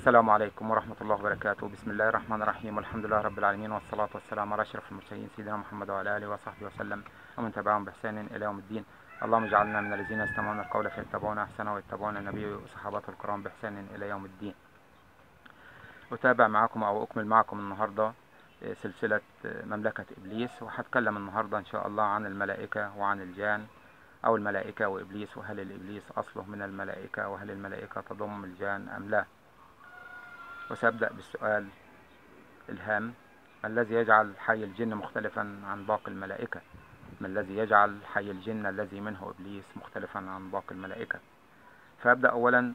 السلام عليكم ورحمة الله وبركاته. بسم الله الرحمن الرحيم، والحمد لله رب العالمين، والصلاة والسلام على أشرف المرسلين سيدنا محمد وعلى آله وصحبه وسلم ومن تبعهم بإحسان إلى يوم الدين. اللهم اجعلنا من الذين يستمعون القول فيتبعون أحسنه ويتبعون النبي وصحابته الكرام بإحسان إلى يوم الدين. أتابع معكم أو أكمل معكم النهاردة سلسلة مملكة إبليس، وهتكلم النهاردة إن شاء الله عن الملائكة وعن الجان، أو الملائكة وإبليس، وهل الإبليس أصله من الملائكة، وهل الملائكة تضم الجان أم لا. وسأبدأ بالسؤال الهام: ما الذي يجعل حي الجن مختلفا عن باقي الملائكة؟ ما الذي يجعل حي الجن الذي منه إبليس مختلفا عن باقي الملائكة؟ فأبدأ أولا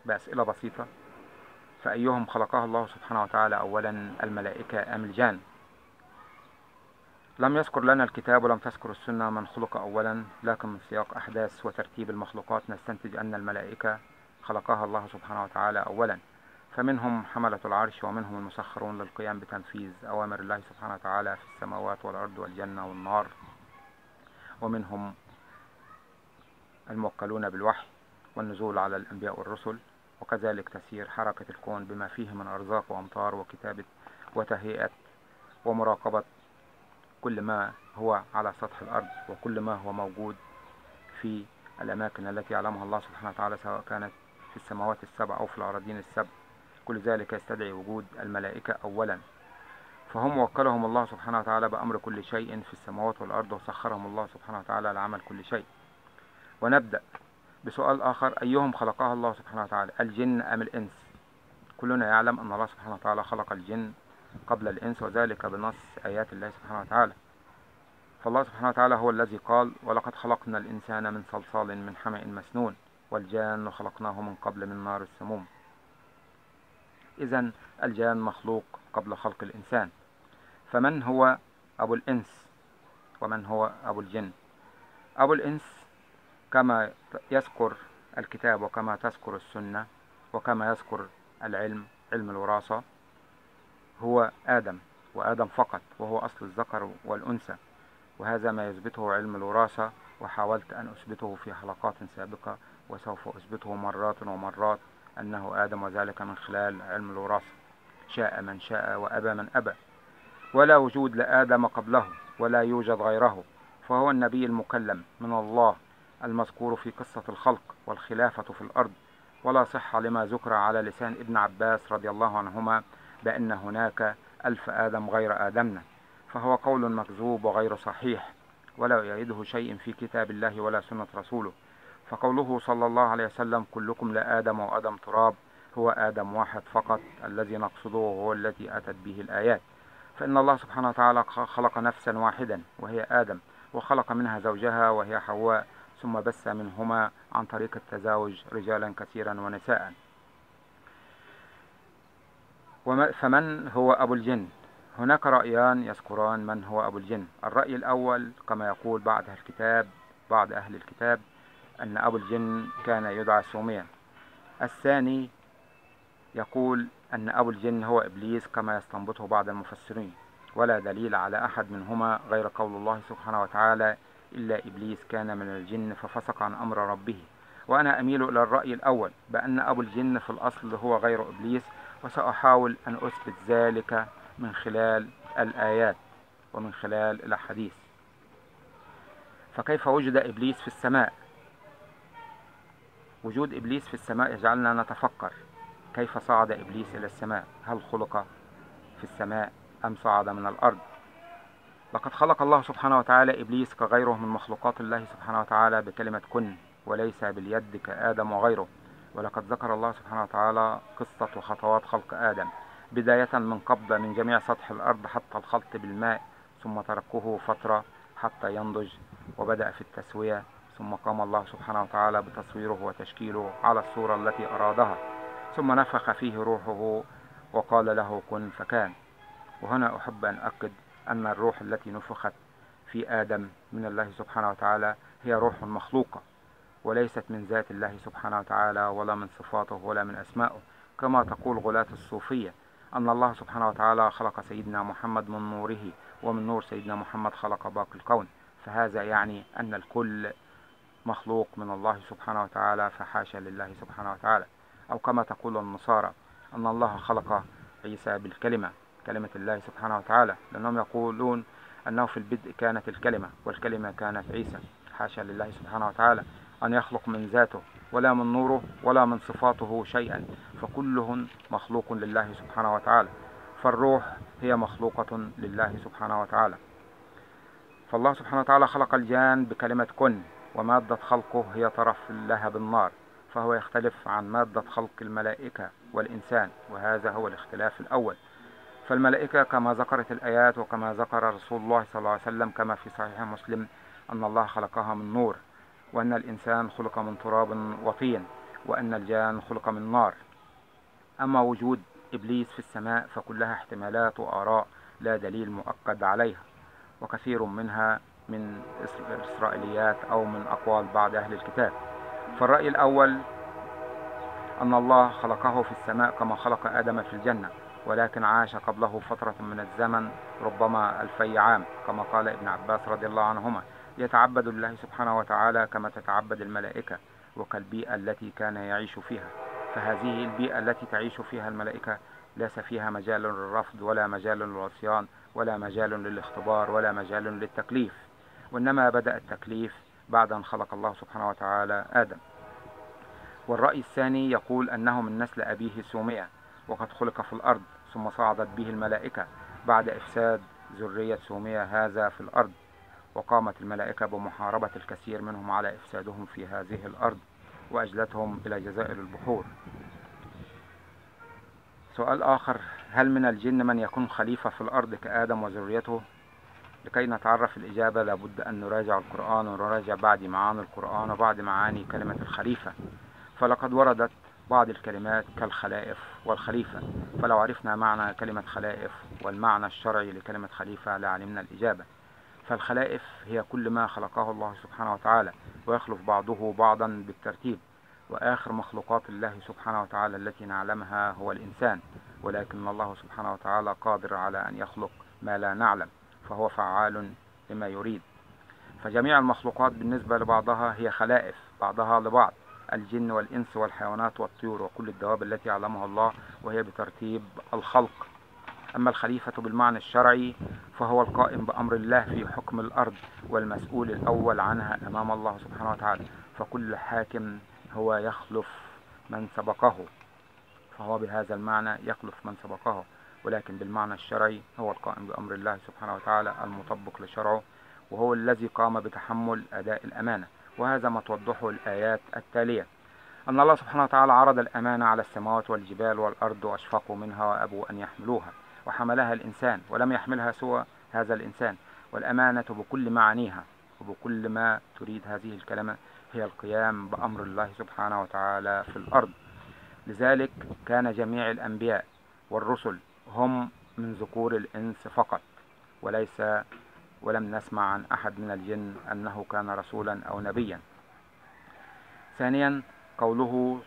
بأسئلة بسيطة. فأيهم خلقها الله سبحانه وتعالى أولا، الملائكة أم الجان؟ لم يذكر لنا الكتاب ولم تذكر السنة من خلق أولا، لكن من سياق أحداث وترتيب المخلوقات نستنتج أن الملائكة خلقها الله سبحانه وتعالى أولا، فمنهم حملة العرش، ومنهم المسخرون للقيام بتنفيذ أوامر الله سبحانه وتعالى في السماوات والأرض والجنة والنار، ومنهم الموكلون بالوحي والنزول على الأنبياء والرسل، وكذلك تسير حركة الكون بما فيه من أرزاق وأمطار وكتابة وتهيئة ومراقبة كل ما هو على سطح الأرض، وكل ما هو موجود في الأماكن التي يعلمها الله سبحانه وتعالى، سواء كانت في السماوات السبع أو في الأراضين السبع. كل ذلك يستدعي وجود الملائكة أولا، فهم وكلهم الله سبحانه وتعالى بأمر كل شيء في السماوات والأرض، وسخرهم الله سبحانه وتعالى لعمل كل شيء. ونبدأ بسؤال آخر: أيهم خلقها الله سبحانه وتعالى، الجن أم الإنس؟ كلنا يعلم أن الله سبحانه وتعالى خلق الجن قبل الإنس، وذلك بنص آيات الله سبحانه وتعالى. فالله سبحانه وتعالى هو الذي قال: ولقد خلقنا الإنسان من صلصال من حمأ مسنون والجان خلقناه من قبل من نار السموم. إذن الجان مخلوق قبل خلق الإنسان. فمن هو أبو الإنس ومن هو أبو الجن؟ أبو الإنس كما يذكر الكتاب وكما تذكر السنة وكما يذكر العلم، علم الوراثة، هو آدم، وآدم فقط، وهو أصل الذكر والأنثى، وهذا ما يثبته علم الوراثة، وحاولت أن أثبته في حلقات سابقة، وسوف أثبته مرات ومرات أنه آدم، وذلك من خلال علم الوراثة. شاء من شاء وأبى من أبى، ولا وجود لآدم قبله ولا يوجد غيره، فهو النبي المكلم من الله المذكور في قصة الخلق والخلافة في الأرض. ولا صحة لما ذكر على لسان ابن عباس رضي الله عنهما بأن هناك 1000 آدم غير آدمنا، فهو قول مكذوب وغير صحيح، ولا يؤيده شيء في كتاب الله ولا سنة رسوله. فقوله صلى الله عليه وسلم: كلكم لآدم وآدم تراب، هو آدم واحد فقط الذي نقصده، وهو الذي أتت به الآيات. فإن الله سبحانه وتعالى خلق نفسا واحدا وهي آدم، وخلق منها زوجها وهي حواء، ثم بث منهما عن طريق التزاوج رجالا كثيرا ونساء. فمن هو أبو الجن؟ هناك رأيان يذكران من هو أبو الجن. الرأي الأول كما يقول بعض أهل الكتاب أن أبو الجن كان يدعى سوميا. الثاني يقول أن أبو الجن هو إبليس كما يستنبطه بعض المفسرين، ولا دليل على أحد منهما غير قول الله سبحانه وتعالى: إلا إبليس كان من الجن ففسق عن أمر ربه. وأنا أميل إلى الرأي الأول بأن أبو الجن في الأصل هو غير إبليس، وسأحاول أن أثبت ذلك من خلال الآيات ومن خلال الأحاديث. فكيف وجد إبليس في السماء؟ وجود إبليس في السماء يجعلنا نتفكر: كيف صعد إبليس إلى السماء؟ هل خلق في السماء أم صعد من الأرض؟ لقد خلق الله سبحانه وتعالى إبليس كغيره من مخلوقات الله سبحانه وتعالى بكلمة كن، وليس باليد كآدم وغيره. ولقد ذكر الله سبحانه وتعالى قصة وخطوات خلق آدم، بداية من قبضة من جميع سطح الأرض حتى الخلط بالماء، ثم تركوه فترة حتى ينضج وبدأ في التسوية، ثم قام الله سبحانه وتعالى بتصويره وتشكيله على الصورة التي أرادها، ثم نفخ فيه روحه وقال له كن فكان. وهنا أحب أن أؤكد أن الروح التي نفخت في آدم من الله سبحانه وتعالى هي روح مخلوقة، وليست من ذات الله سبحانه وتعالى، ولا من صفاته ولا من أسمائه، كما تقول غلاة الصوفية أن الله سبحانه وتعالى خلق سيدنا محمد من نوره، ومن نور سيدنا محمد خلق باقي الكون. فهذا يعني أن الكل مخلوق من الله سبحانه وتعالى، فحاشا لله سبحانه وتعالى. أو كما تقول النصارى أن الله خلق عيسى بالكلمة، كلمة الله سبحانه وتعالى، لأنهم يقولون أنه في البدء كانت الكلمة والكلمة كانت عيسى. حاشا لله سبحانه وتعالى أن يخلق من ذاته ولا من نوره ولا من صفاته شيئا، فكلهم مخلوق لله سبحانه وتعالى، فالروح هي مخلوقة لله سبحانه وتعالى. فالله سبحانه وتعالى خلق الجان بكلمة كن، ومادة خلقه هي طرف اللهب النار، فهو يختلف عن مادة خلق الملائكة والإنسان، وهذا هو الاختلاف الأول. فالملائكة كما ذكرت الآيات وكما ذكر رسول الله صلى الله عليه وسلم كما في صحيح مسلم أن الله خلقها من نور، وأن الإنسان خلق من تراب وطين، وأن الجان خلق من نار. أما وجود إبليس في السماء فكلها احتمالات وآراء لا دليل مؤكد عليها، وكثير منها من الإسرائيليات أو من أقوال بعض أهل الكتاب. فالرأي الأول أن الله خلقه في السماء كما خلق آدم في الجنة، ولكن عاش قبله فترة من الزمن ربما 2000 عام، كما قال ابن عباس رضي الله عنهما: يتعبد لله سبحانه وتعالى كما تتعبد الملائكة، وكالبيئة التي كان يعيش فيها. فهذه البيئة التي تعيش فيها الملائكة ليس فيها مجال للرفض ولا مجال للعصيان ولا مجال للاختبار ولا مجال للتكليف، وإنما بدأ التكليف بعد أن خلق الله سبحانه وتعالى آدم. والرأي الثاني يقول أنه من نسل أبيه سومية، وقد خلق في الأرض ثم صعدت به الملائكة بعد إفساد ذرية سومية هذا في الأرض، وقامت الملائكة بمحاربة الكثير منهم على إفسادهم في هذه الأرض وأجلتهم إلى جزائر البحور. سؤال آخر: هل من الجن من يكون خليفة في الأرض كآدم وذريته؟ لكي نتعرف الإجابة لابد أن نراجع القرآن ونراجع بعض معاني القرآن وبعض معاني كلمة الخليفة، فلقد وردت بعض الكلمات كالخلائف والخليفة، فلو عرفنا معنى كلمة خلائف والمعنى الشرعي لكلمة خليفة لعلمنا الإجابة. فالخلائف هي كل ما خلقه الله سبحانه وتعالى ويخلف بعضه بعضا بالترتيب، وآخر مخلوقات الله سبحانه وتعالى التي نعلمها هو الإنسان، ولكن الله سبحانه وتعالى قادر على أن يخلق ما لا نعلم، فهو فعال لما يريد. فجميع المخلوقات بالنسبة لبعضها هي خلائف بعضها لبعض، الجن والإنس والحيوانات والطيور وكل الدواب التي يعلمها الله، وهي بترتيب الخلق. أما الخليفة بالمعنى الشرعي فهو القائم بأمر الله في حكم الأرض والمسؤول الأول عنها أمام الله سبحانه وتعالى، فكل حاكم هو يخلف من سبقه، فهو بهذا المعنى يخلف من سبقه، ولكن بالمعنى الشرعي هو القائم بأمر الله سبحانه وتعالى المطبق لشرعه، وهو الذي قام بتحمل أداء الأمانة. وهذا ما توضحه الآيات التالية: أن الله سبحانه وتعالى عرض الأمانة على السماوات والجبال والأرض وأشفقوا منها وأبوا أن يحملوها، وحملها الإنسان ولم يحملها سوى هذا الإنسان. والأمانة بكل معانيها وبكل ما تريد هذه الكلمة هي القيام بأمر الله سبحانه وتعالى في الأرض. لذلك كان جميع الأنبياء والرسل هم من ذكور الإنس فقط، ولم نسمع عن أحد من الجن أنه كان رسولا أو نبيا. ثانيا، قوله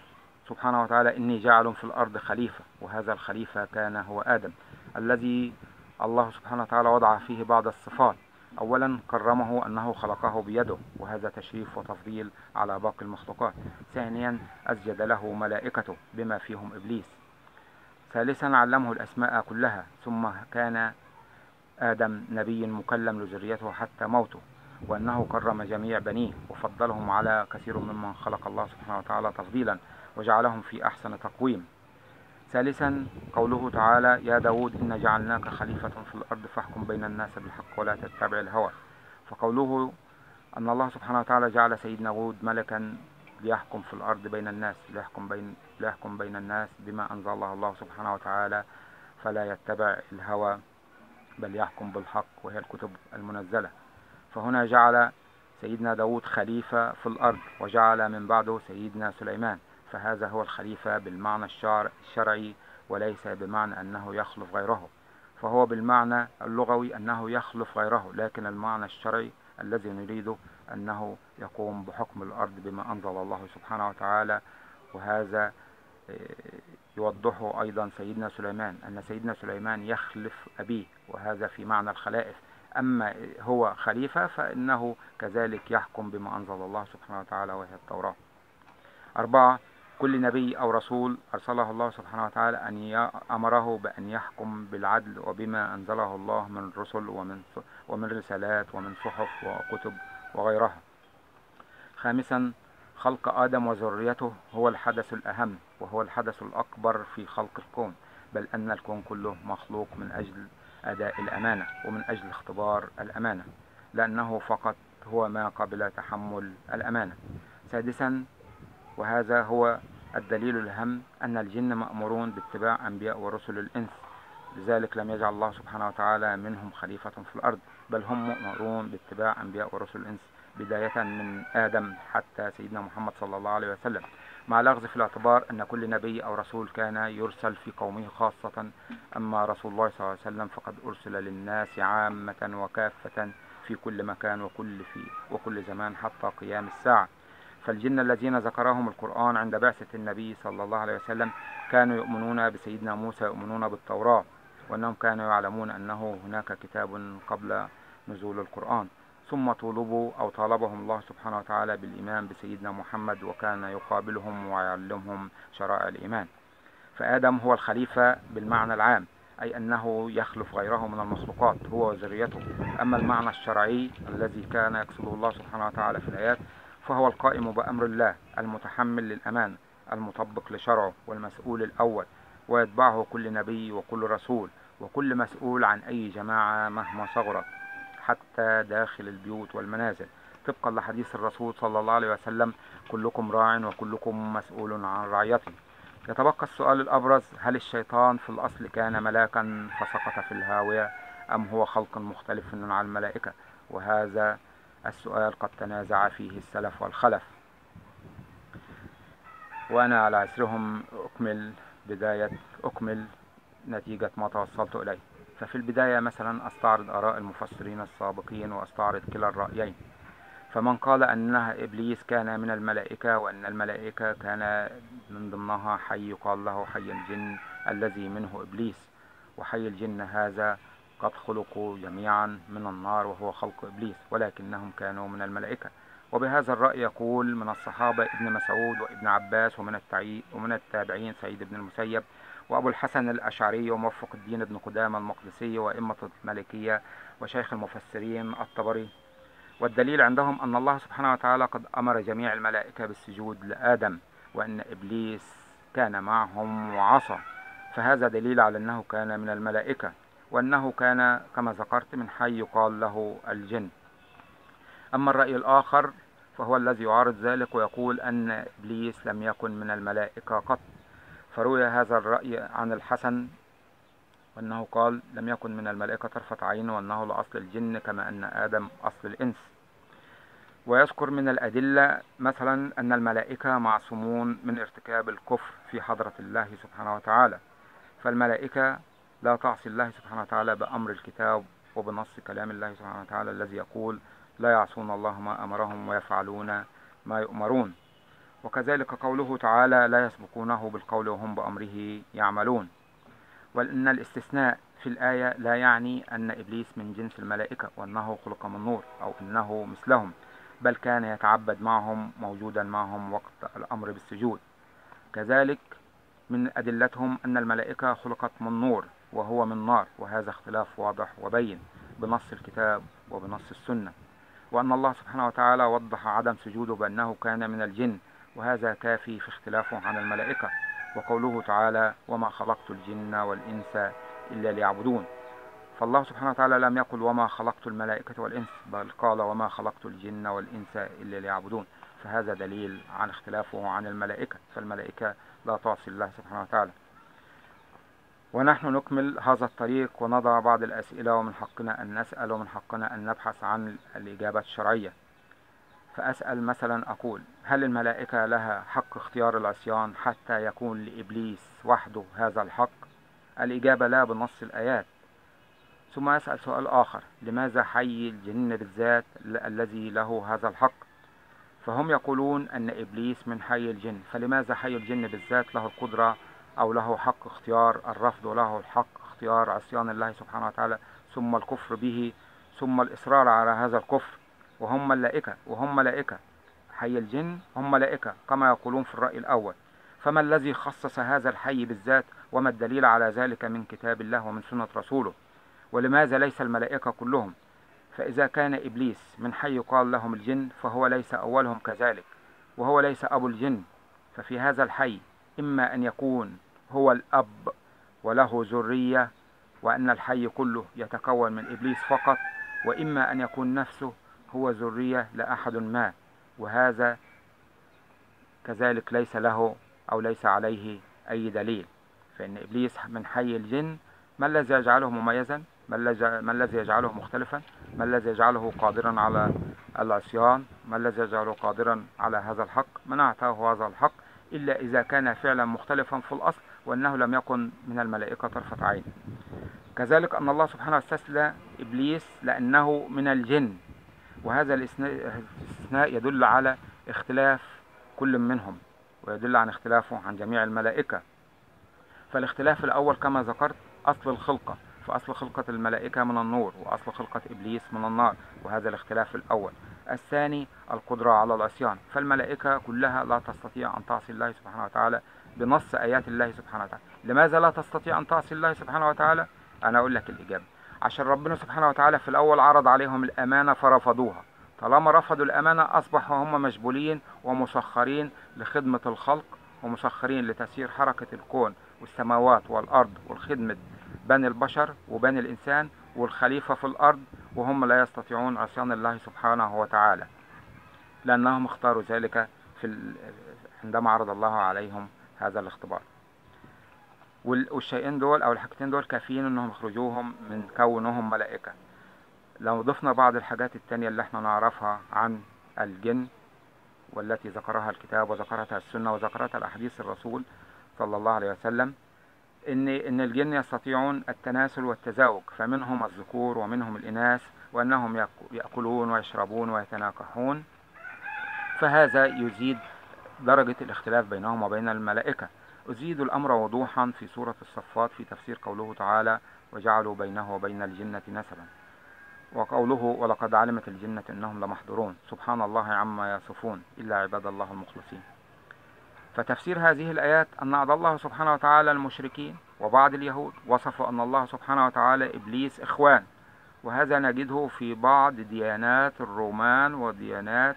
سبحانه وتعالى: إني جاعل في الأرض خليفة، وهذا الخليفة كان هو آدم الذي الله سبحانه وتعالى وضع فيه بعض الصفات. أولا كرمه أنه خلقه بيده، وهذا تشريف وتفضيل على باقي المخلوقات. ثانيا أسجد له ملائكته بما فيهم إبليس. ثالثا علمه الأسماء كلها، ثم كان آدم نبي مكلم لذريته حتى موته، وأنه كرم جميع بنيه وفضلهم على كثير ممن خلق الله سبحانه وتعالى تفضيلا وجعلهم في أحسن تقويم. ثالثا قوله تعالى: يا داود إنا جعلناك خليفة في الأرض فاحكم بين الناس بالحق ولا تتبع الهوى. فقوله أن الله سبحانه وتعالى جعل سيدنا داود ملكا ليحكم في الأرض بين الناس، ليحكم بين الناس بما أنزل الله سبحانه وتعالى، فلا يتبع الهوى بل يحكم بالحق وهي الكتب المنزلة. فهنا جعل سيدنا داود خليفة في الأرض، وجعل من بعده سيدنا سليمان، فهذا هو الخليفة بالمعنى الشرعي وليس بمعنى أنه يخلف غيره، فهو بالمعنى اللغوي أنه يخلف غيره، لكن المعنى الشرعي الذي نريده أنه يقوم بحكم الأرض بما أنزل الله سبحانه وتعالى. وهذا يوضحه أيضا سيدنا سليمان، أن سيدنا سليمان يخلف أبيه، وهذا في معنى الخلائف. أما هو خليفة فإنه كذلك يحكم بما أنزل الله سبحانه وتعالى وهي التوراة. 4. كل نبي أو رسول أرسله الله سبحانه وتعالى أمره بأن يحكم بالعدل وبما أنزله الله من رسل ومن رسالات ومن صحف وكتب وغيرها. خامسا، خلق آدم وذريته هو الحدث الأهم وهو الحدث الأكبر في خلق الكون، بل أن الكون كله مخلوق من أجل أداء الأمانة ومن أجل اختبار الأمانة، لأنه فقط هو ما قبل تحمل الأمانة. سادسا، وهذا هو الدليل الأهم، أن الجن مأمورون باتباع أنبياء ورسل الإنس، لذلك لم يجعل الله سبحانه وتعالى منهم خليفة في الأرض، بل هم مأمورون باتباع أنبياء ورسل الإنس بداية من آدم حتى سيدنا محمد صلى الله عليه وسلم، مع الأخذ في الاعتبار أن كل نبي أو رسول كان يرسل في قومه خاصة، أما رسول الله صلى الله عليه وسلم فقد أرسل للناس عامة وكافة في كل مكان وكل زمان حتى قيام الساعة. فالجن الذين ذكرهم القرآن عند بعثة النبي صلى الله عليه وسلم كانوا يؤمنون بسيدنا موسى، يؤمنون بالتوراة، وأنهم كانوا يعلمون أنه هناك كتاب قبل نزول القرآن، ثم طالبهم الله سبحانه وتعالى بالإيمان بسيدنا محمد، وكان يقابلهم ويعلمهم شرائع الإيمان. فآدم هو الخليفة بالمعنى العام، أي أنه يخلف غيره من المخلوقات هو وذريته. أما المعنى الشرعي الذي كان يقصده الله سبحانه وتعالى في الآيات فهو القائم بأمر الله، المتحمل للأمان، المطبق لشرعه، والمسؤول الأول، ويتبعه كل نبي وكل رسول وكل مسؤول عن أي جماعة مهما صغرت حتى داخل البيوت والمنازل، طبقا لحديث الرسول صلى الله عليه وسلم: كلكم راع وكلكم مسؤول عن رعيته. يتبقى السؤال الأبرز: هل الشيطان في الأصل كان ملاكا فسقط في الهاوية، أم هو خلق مختلف عن الملائكة؟ وهذا السؤال قد تنازع فيه السلف والخلف، وأنا على أثرهم أكمل نتيجة ما توصلت إليه. ففي البداية مثلا أستعرض آراء المفسرين السابقين وأستعرض كلا الرأيين. فمن قال أنها إبليس كان من الملائكة، وأن الملائكة كان من ضمنها حي يقال له حي الجن الذي منه إبليس، وحي الجن هذا قد خلقوا جميعا من النار وهو خلق إبليس، ولكنهم كانوا من الملائكة. وبهذا الرأي يقول من الصحابة ابن مسعود وابن عباس، ومن التابعين سعيد بن المسيب وأبو الحسن الأشعري وموفق الدين بن قدامة المقدسي وأئمة المالكية وشيخ المفسرين الطبري. والدليل عندهم أن الله سبحانه وتعالى قد أمر جميع الملائكة بالسجود لآدم، وأن إبليس كان معهم وعصى، فهذا دليل على أنه كان من الملائكة، وأنه كان كما ذكرت من حي يقال له الجن. أما الرأي الآخر فهو الذي يعارض ذلك ويقول أن إبليس لم يكن من الملائكة قط، فروي هذا الرأي عن الحسن وأنه قال: لم يكن من الملائكة طرفة عين، وأنه لأصل الجن كما أن آدم أصل الإنس. ويذكر من الأدلة مثلا أن الملائكة معصومون من ارتكاب الكفر في حضرة الله سبحانه وتعالى، فالملائكة لا تعصي الله سبحانه وتعالى بأمر الكتاب وبنص كلام الله سبحانه وتعالى الذي يقول: لا يعصون الله ما أمرهم ويفعلون ما يؤمرون. وكذلك قوله تعالى: لا يسبقونه بالقول وهم بأمره يعملون. وأن الاستثناء في الآية لا يعني أن إبليس من جنس الملائكة وأنه خلق من نور أو أنه مثلهم، بل كان يتعبد معهم، موجودا معهم وقت الأمر بالسجود. كذلك من أدلتهم أن الملائكة خلقت من نور وهو من نار، وهذا اختلاف واضح وبين بنص الكتاب وبنص السنة. وأن الله سبحانه وتعالى وضح عدم سجوده بأنه كان من الجن، وهذا كافي في اختلافه عن الملائكة. وقوله تعالى: وما خلقت الجن والإنس إلا ليعبدون، فالله سبحانه وتعالى لم يقل وما خلقت الملائكة والإنس، بل قال وما خلقت الجن والإنس إلا ليعبدون، فهذا دليل عن اختلافه عن الملائكة، فالملائكة لا تعصي الله سبحانه وتعالى. ونحن نكمل هذا الطريق ونضع بعض الأسئلة، ومن حقنا أن نسأل ومن حقنا أن نبحث عن الإجابة الشرعية. فأسأل مثلا أقول: هل الملائكة لها حق اختيار العصيان حتى يكون لإبليس وحده هذا الحق؟ الإجابة لا بنص الآيات. ثم أسأل سؤال آخر: لماذا حي الجن بالذات الذي له هذا الحق؟ فهم يقولون أن إبليس من حي الجن، فلماذا حي الجن بالذات له القدرة أو له حق اختيار الرفض وله الحق اختيار عصيان الله سبحانه وتعالى، ثم الكفر به، ثم الإصرار على هذا الكفر، وهم ملائكة حي الجن هم ملائكة كما يقولون في الرأي الأول. فما الذي خصص هذا الحي بالذات؟ وما الدليل على ذلك من كتاب الله ومن سنة رسوله؟ ولماذا ليس الملائكة كلهم؟ فإذا كان إبليس من حي يقال لهم الجن فهو ليس أولهم كذلك، وهو ليس أبو الجن. ففي هذا الحي إما أن يكون هو الأب وله ذرية وأن الحي كله يتكون من إبليس فقط، وإما أن يكون نفسه هو ذرية لأحد ما، وهذا كذلك ليس له أو ليس عليه أي دليل. فإن إبليس من حي الجن، ما الذي يجعله مميزا؟ ما الذي يجعله مختلفا؟ ما الذي يجعله قادرا على العصيان؟ ما الذي يجعله قادرا على هذا الحق؟ من أعطاه هذا الحق إلا إذا كان فعلا مختلفا في الأصل، وأنه لم يكن من الملائكة طرفة عين. كذلك أن الله سبحانه استثنى إبليس لأنه من الجن، وهذا الاستثناء يدل على اختلاف كل منهم، ويدل عن اختلافه عن جميع الملائكة. فالاختلاف الأول كما ذكرت أصل الخلقة، فأصل خلقة الملائكة من النور، وأصل خلقة إبليس من النار، وهذا الاختلاف الأول. الثاني القدرة على العصيان، فالملائكة كلها لا تستطيع أن تعصي الله سبحانه وتعالى بنص آيات الله سبحانه وتعالى. لماذا لا تستطيع أن تعصي الله سبحانه وتعالى؟ أنا أقول لك الإجابة. عشان ربنا سبحانه وتعالى في الأول عرض عليهم الأمانة فرفضوها، طالما رفضوا الأمانة أصبحوا هم مجبولين ومسخرين لخدمة الخلق، ومسخرين لتسيير حركة الكون والسماوات والأرض، والخدمة بني البشر وبني الإنسان والخليفة في الأرض، وهم لا يستطيعون عصيان الله سبحانه وتعالى، لأنهم اختاروا ذلك عندما عرض الله عليهم هذا الاختبار. والشيئين دول أو الحاجتين دول كافيين أنهم يخرجوهم من كونهم ملائكة. لو ضفنا بعض الحاجات التانية اللي احنا نعرفها عن الجن، والتي ذكرها الكتاب وذكرتها السنة وذكرتها الأحاديث الرسول صلى الله عليه وسلم، إن الجن يستطيعون التناسل والتزاوج، فمنهم الذكور ومنهم الإناث، وأنهم يأكلون ويشربون ويتناكحون، فهذا يزيد درجة الاختلاف بينهم وبين الملائكة. أزيد الأمر وضوحا في سورة الصفات في تفسير قوله تعالى: وجعلوا بينه وبين الجنة نسبا، وقوله: ولقد علمت الجنة إنهم لمحضرون، سبحان الله عما يصفون إلا عباد الله المخلصين. فتفسير هذه الآيات أن أعدى الله سبحانه وتعالى المشركين وبعض اليهود وصفوا أن الله سبحانه وتعالى إبليس إخوان، وهذا نجده في بعض ديانات الرومان وديانات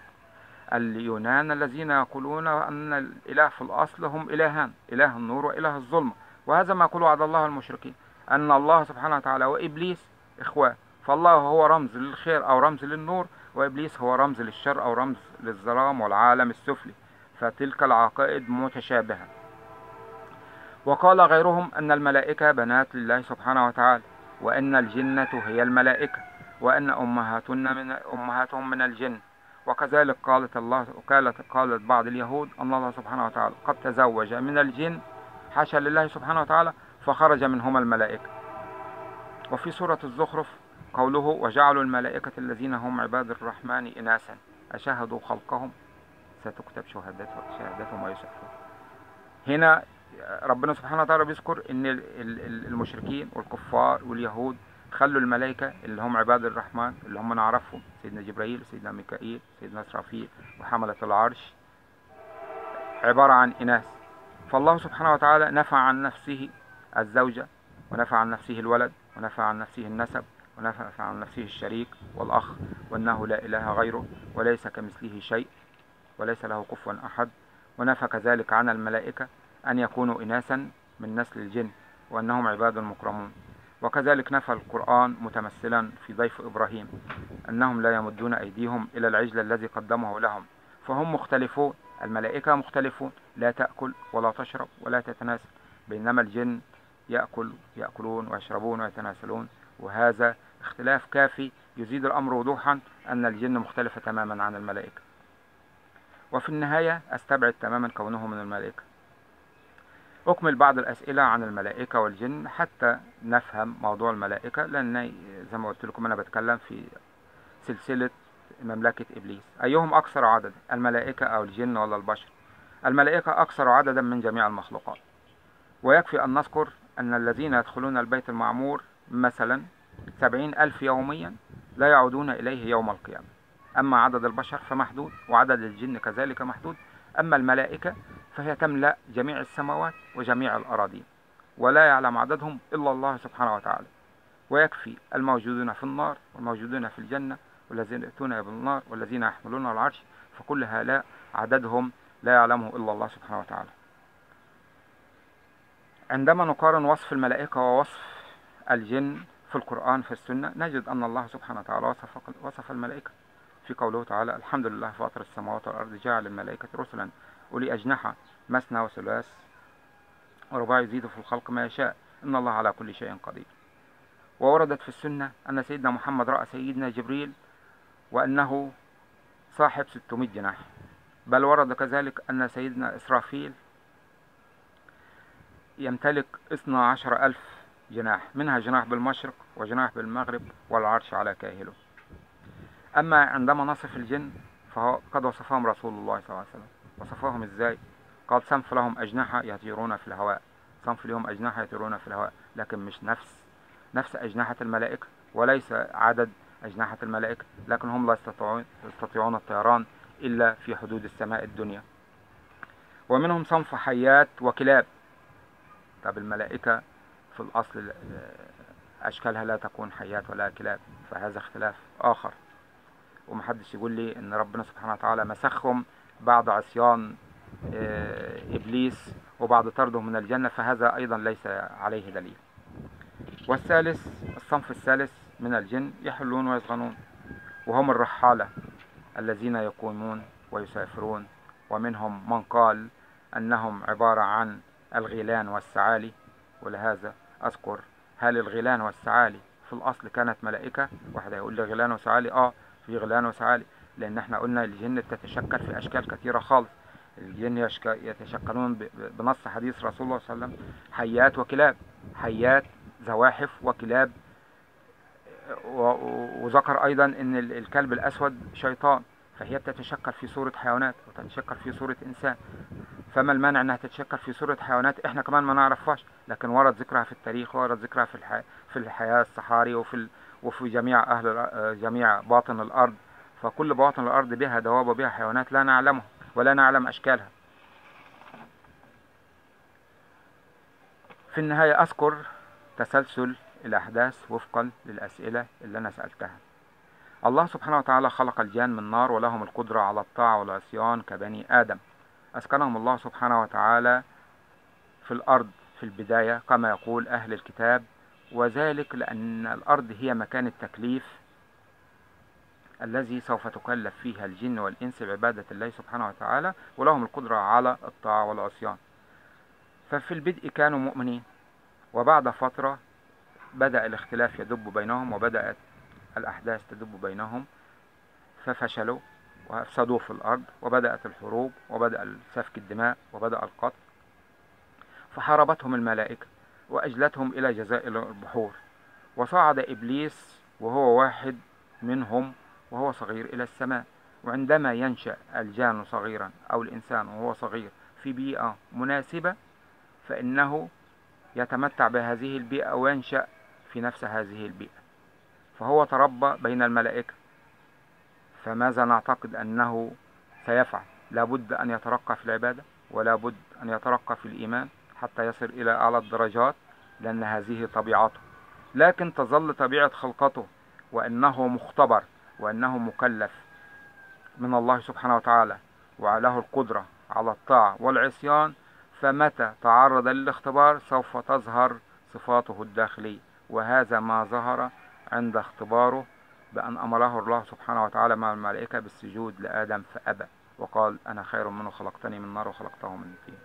اليونان الذين يقولون أن الإله في الأصل هم إلهان، إله النور وإله الظلمة، وهذا ما يقوله عبد الله المشركين، أن الله سبحانه وتعالى وإبليس إخوان، فالله هو رمز للخير أو رمز للنور، وإبليس هو رمز للشر أو رمز للظلام والعالم السفلي، فتلك العقائد متشابهة. وقال غيرهم أن الملائكة بنات لله سبحانه وتعالى، وأن الجنة هي الملائكة، وأن أمهاتهم من الجن. وكذلك قالت بعض اليهود أن الله سبحانه وتعالى قد تزوج من الجن، حاشا لله سبحانه وتعالى، فخرج منهما الملائكة. وفي سورة الزخرف قوله: وجعلوا الملائكة الذين هم عباد الرحمن إناثا أشهدوا خلقهم ستكتب شهادتهم ويسعفون. هنا ربنا سبحانه وتعالى بيذكر ان المشركين والكفار واليهود خلوا الملائكة اللي هم عباد الرحمن اللي هم نعرفهم، سيدنا جبرائيل وسيدنا ميكائيل وسيدنا إسرافيل وحملة العرش، عبارة عن إناث. فالله سبحانه وتعالى نفى عن نفسه الزوجة، ونفى عن نفسه الولد، ونفى عن نفسه النسب، ونفى عن نفسه الشريك والأخ، وأنه لا إله غيره وليس كمثله شيء وليس له كفوا أحد. ونفى كذلك عن الملائكة أن يكونوا إناثا من نسل الجن، وأنهم عباد مكرمون. وكذلك نفى القرآن متمثلا في ضيف إبراهيم أنهم لا يمدون أيديهم إلى العجل الذي قدمه لهم، فهم مختلفون. الملائكة مختلفون، لا تأكل ولا تشرب ولا تتناسل، بينما الجن يأكلون ويشربون ويتناسلون، وهذا اختلاف كافي يزيد الأمر وضوحا أن الجن مختلفة تماما عن الملائكة. وفي النهاية أستبعد تماما كونه من الملائكة. أكمل بعض الأسئلة عن الملائكة والجن حتى نفهم موضوع الملائكة، لأن زي ما قلت لكم أنا بتكلم في سلسلة مملكة إبليس. أيهم أكثر عددا، الملائكة أو الجن ولا البشر؟ الملائكة أكثر عددا من جميع المخلوقات، ويكفي أن نذكر أن الذين يدخلون البيت المعمور مثلا 70,000 يوميا لا يعودون إليه يوم القيامة. أما عدد البشر فمحدود، وعدد الجن كذلك محدود. أما الملائكة فهي تملأ جميع السماوات وجميع الأراضين، ولا يعلم عددهم إلا الله سبحانه وتعالى. ويكفي الموجودون في النار والموجودون في الجنة والذين يأتون بالنار والذين يحملون العرش، فكل هؤلاء عددهم لا يعلمه إلا الله سبحانه وتعالى. عندما نقارن وصف الملائكة ووصف الجن في القرآن في السنة، نجد أن الله سبحانه وتعالى وصف الملائكة في قوله تعالى: الحمد لله فاطر السماوات والأرض جاعل الملائكة رسلا أولي أجنحة مثنى وثلاث ورباع يزيد في الخلق ما يشاء إن الله على كل شيء قدير. ووردت في السنة أن سيدنا محمد رأى سيدنا جبريل وأنه صاحب 600 جناح، بل ورد كذلك أن سيدنا إسرافيل يمتلك 12,000 جناح، منها جناح بالمشرق وجناح بالمغرب والعرش على كاهله. أما عندما نصف الجن فقد وصفهم رسول الله صلى الله عليه وسلم. وصفهم إزاي؟ قال: صنف لهم أجنحة يطيرون في الهواء، صنف لهم أجنحة يطيرون في الهواء، لكن مش نفس أجنحة الملائكة، وليس عدد أجنحة الملائكة، لكن هم لا يستطيعون الطيران إلا في حدود السماء الدنيا. ومنهم صنف حيات وكلاب. طب الملائكة في الأصل أشكالها لا تكون حيات ولا كلاب، فهذا اختلاف آخر. ومحدش يقول لي إن ربنا سبحانه وتعالى مسخهم بعد عصيان إبليس وبعد طرده من الجنة، فهذا أيضا ليس عليه دليل. والثالث، الصنف الثالث من الجن يحلون ويصغنون، وهم الرحالة الذين يقومون ويسافرون. ومنهم من قال أنهم عبارة عن الغيلان والثعالي. ولهذا أذكر: هل الغيلان والثعالي في الأصل كانت ملائكة؟ واحد هيقول لي غيلان وثعالي، في غيلان وثعالي، لأن احنا قلنا الجن بتتشكل في أشكال كثيرة خالص. الجن يتشكلون بنص حديث رسول الله صلى الله عليه وسلم حيات وكلاب، حيات زواحف وكلاب. وذكر أيضا أن الكلب الأسود شيطان، فهي بتتشكل في صورة حيوانات وتتشكل في صورة إنسان. فما المانع أنها تتشكل في صورة حيوانات إحنا كمان ما نعرفهاش، لكن ورد ذكرها في التاريخ، ورد ذكرها في الحياة الصحاري وفي جميع باطن الأرض. فكل باطن الأرض بها دواب وبها حيوانات لا نعلمها ولا نعلم أشكالها. في النهاية أذكر تسلسل الأحداث وفقا للأسئلة اللي أنا سألتها. الله سبحانه وتعالى خلق الجان من نار، ولهم القدرة على الطاعة والعصيان كبني آدم. أسكنهم الله سبحانه وتعالى في الأرض في البداية كما يقول أهل الكتاب، وذلك لأن الأرض هي مكان التكليف الذي سوف تكلف فيها الجن والإنس بعبادة الله سبحانه وتعالى، ولهم القدرة على الطاعة والعصيان. ففي البدء كانوا مؤمنين، وبعد فترة بدأ الاختلاف يدب بينهم، وبدأت الأحداث تدب بينهم، ففشلوا وأفسدوا في الأرض، وبدأت الحروب، وبدأ سفك الدماء، وبدأ القتل. فحاربتهم الملائكة وأجلتهم إلى جزائر البحور، وصعد إبليس وهو واحد منهم وهو صغير إلى السماء. وعندما ينشأ الجان صغيرا أو الإنسان وهو صغير في بيئة مناسبة، فإنه يتمتع بهذه البيئة وينشأ في نفس هذه البيئة، فهو تربى بين الملائكة. فماذا نعتقد أنه سيفعل؟ لابد أن يترقى في العبادة، ولا بد أن يترقى في الإيمان حتى يصل إلى أعلى الدرجات، لأن هذه طبيعته. لكن تظل طبيعة خلقته وأنه مختبر وأنه مكلف من الله سبحانه وتعالى، وله القدرة على الطاعة والعصيان. فمتى تعرض للاختبار سوف تظهر صفاته الداخلية، وهذا ما ظهر عند اختباره بأن أمره الله سبحانه وتعالى مع الملائكة بالسجود لآدم فأبى، وقال: أنا خير منه خلقتني من نار وخلقته من طين.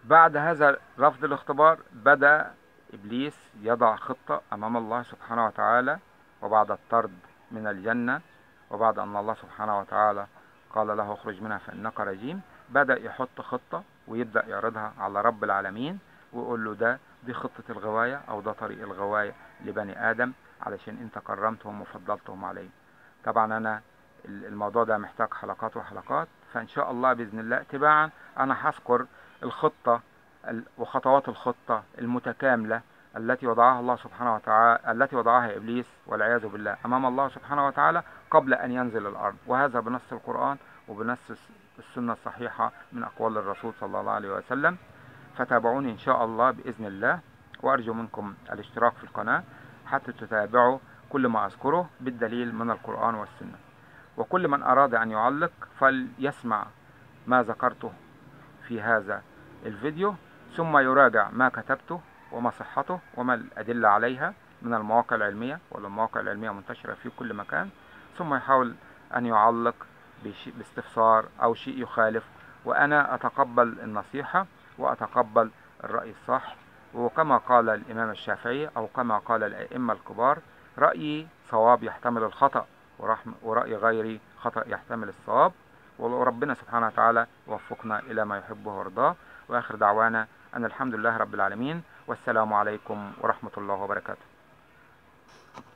بعد هذا رفض الاختبار بدأ إبليس يضع خطة أمام الله سبحانه وتعالى، وبعد الطرد من الجنة، وبعد أن الله سبحانه وتعالى قال له: اخرج منها فإنك رجيم، بدأ يحط خطة ويبدأ يعرضها على رب العالمين، ويقول له دي خطة الغواية، أو ده طريق الغواية لبني آدم، علشان أنت كرمتهم وفضلتهم عليه. طبعا أنا الموضوع ده محتاج حلقات وحلقات، فإن شاء الله بإذن الله تباعا أنا هذكر الخطة وخطوات الخطة المتكاملة التي وضعها الله سبحانه وتعالى، التي وضعها إبليس والعياذ بالله أمام الله سبحانه وتعالى، قبل أن ينزل الأرض، وهذا بنص القرآن وبنص السنة الصحيحة من أقوال الرسول صلى الله عليه وسلم. فتابعوني إن شاء الله بإذن الله، وأرجو منكم الاشتراك في القناة حتى تتابعوا كل ما أذكره بالدليل من القرآن والسنة. وكل من أراد أن يعلق فليسمع ما ذكرته في هذا الفيديو، ثم يراجع ما كتبته وما صحته وما الأدلة عليها من المواقع العلمية، والمواقع العلمية منتشرة في كل مكان، ثم يحاول أن يعلق باستفسار أو شيء يخالف، وأنا أتقبل النصيحة وأتقبل الرأي الصح. وكما قال الإمام الشافعي أو كما قال الأئمة الكبار: رأيي صواب يحتمل الخطأ، ورأي غيري خطأ يحتمل الصواب. وربنا سبحانه وتعالى وفقنا إلى ما يحبه ويرضاه. وآخر دعوانا أن الحمد لله رب العالمين، والسلام عليكم ورحمة الله وبركاته.